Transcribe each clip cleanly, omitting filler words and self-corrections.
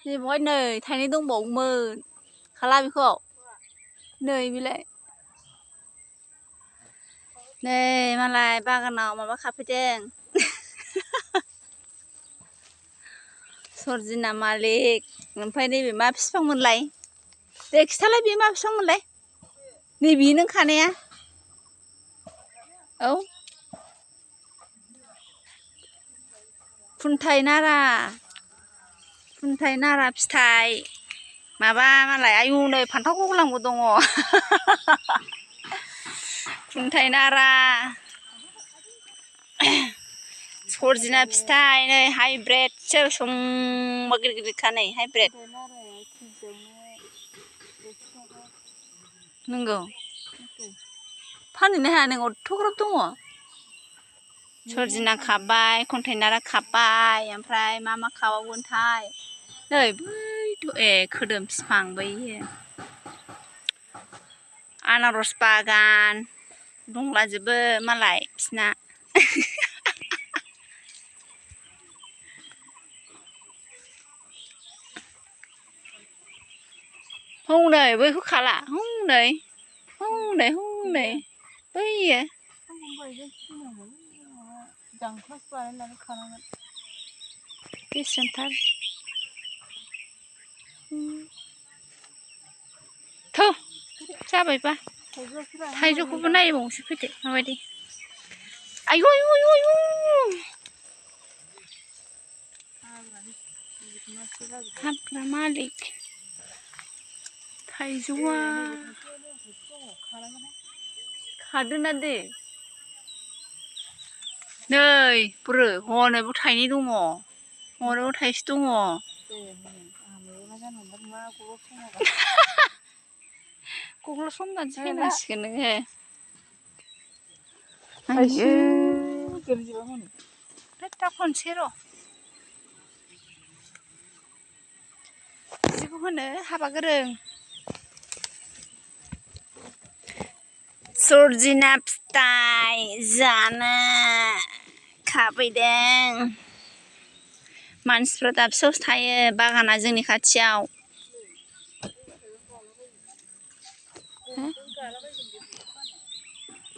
นี่บอยनै थाइनै दंबावोमोन खाला बेखौ नै बिलाय नै मालाय बागानाव माबा खाफैदों सरजिना मालिक ओमफ्राय नैबे मा बिफांमोनलाय दे खिथालाय बे मा बिफांमोनलाय नैबे नों खानाया औ खुन्थाइ नारा फिथाइ माबा मालाय आयु नै फान्थाव गग्लांबो दङ खुन्थाइ नारा सरजिना फिथाइ नै हाइब्रिदसो संबा गिदिर गिदिरखा नै हाइब्रिद नंगौ फानहैनो हाया नों एथ'ग्राब दङ सरजिना खाबाय खुन्थाइ नारा खाबाय ओमफ्राय मा खाबावगोनथाय नै बैथ' ए खोदोम बिफां बैयो आनारस बागान दंलाजोबो मालाय बिसिना हनै बैखौ खाला हनै बैयो गेस्रेमथार थ' जाबायबा थाइजौखौबो नायबावनोसै फैदो माबायदि आयु हाग्रा मालिक थाइजौआ खादोना दे नै बुरै हनैबो थाइनै दङ हनैबो थाइसे दङ गग्ल' समनानैसो फैनांसिगोन नोङो आयु दा खनसे र' बिदिखौ होनो हाबा गोरों सरजिना फिथाइ जानो खाफैदों मानसिफ्रा दाबसेयावसो थायो बागाना जोंनि खाथियाव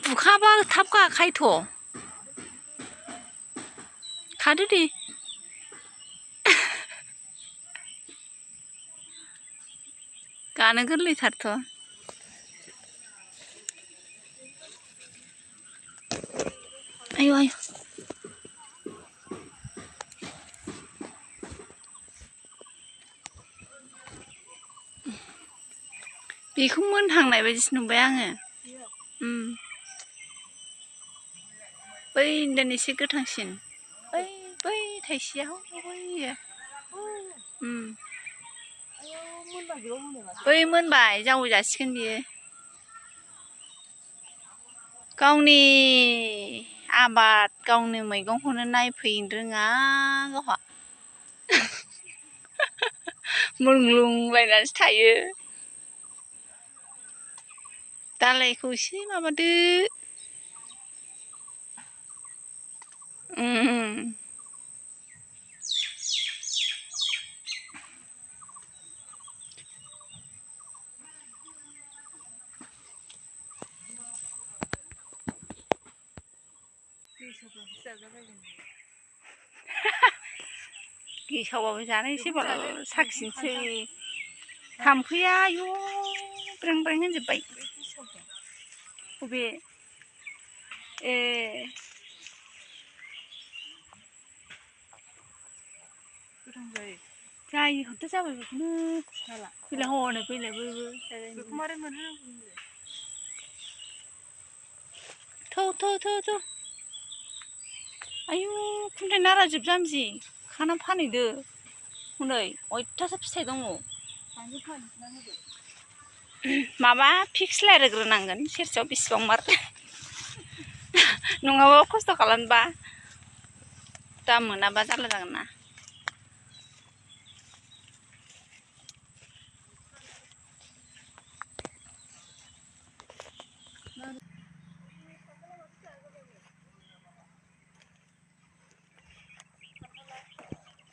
बुखाबा थाब गाखायोथ' खादो दे गानो गोरलैथारथ' आयु बेखौ मोनहांनाय बायदिसो नुबाय आङो बैनोदेन एसे गोथांसिन बै थाइसेया बैयो बै मोनबाय जावै जासिगोन बियो गावनि आबाद गावनि मैगंखौनो नायफैनो रोङा गावहा मुंग्लुंलायनानैसो थायो दालायखौ एसे माबादो गेसावबाबो जानोसै बाल साखिनोसै थाम्फैया आयु ब्रें ब्रें होनजोब्बाय बबे ए जायो हरदो जाबाय बेखौनो फैलाय हनै फैलाय बैबो बेखौ मारै मोनहोनांगौ थौ आयु खुन्थाइ नारा जोबजामबि खाना फानहैदो हनै अयथासार फिथाइ दङ माबा फिक्स रायज्लायग्रोनांगोन सेरसेयाव बेसेबां मार नङाबा खस्थ' खालामबा दाम मोनाबा जारला जागोन ना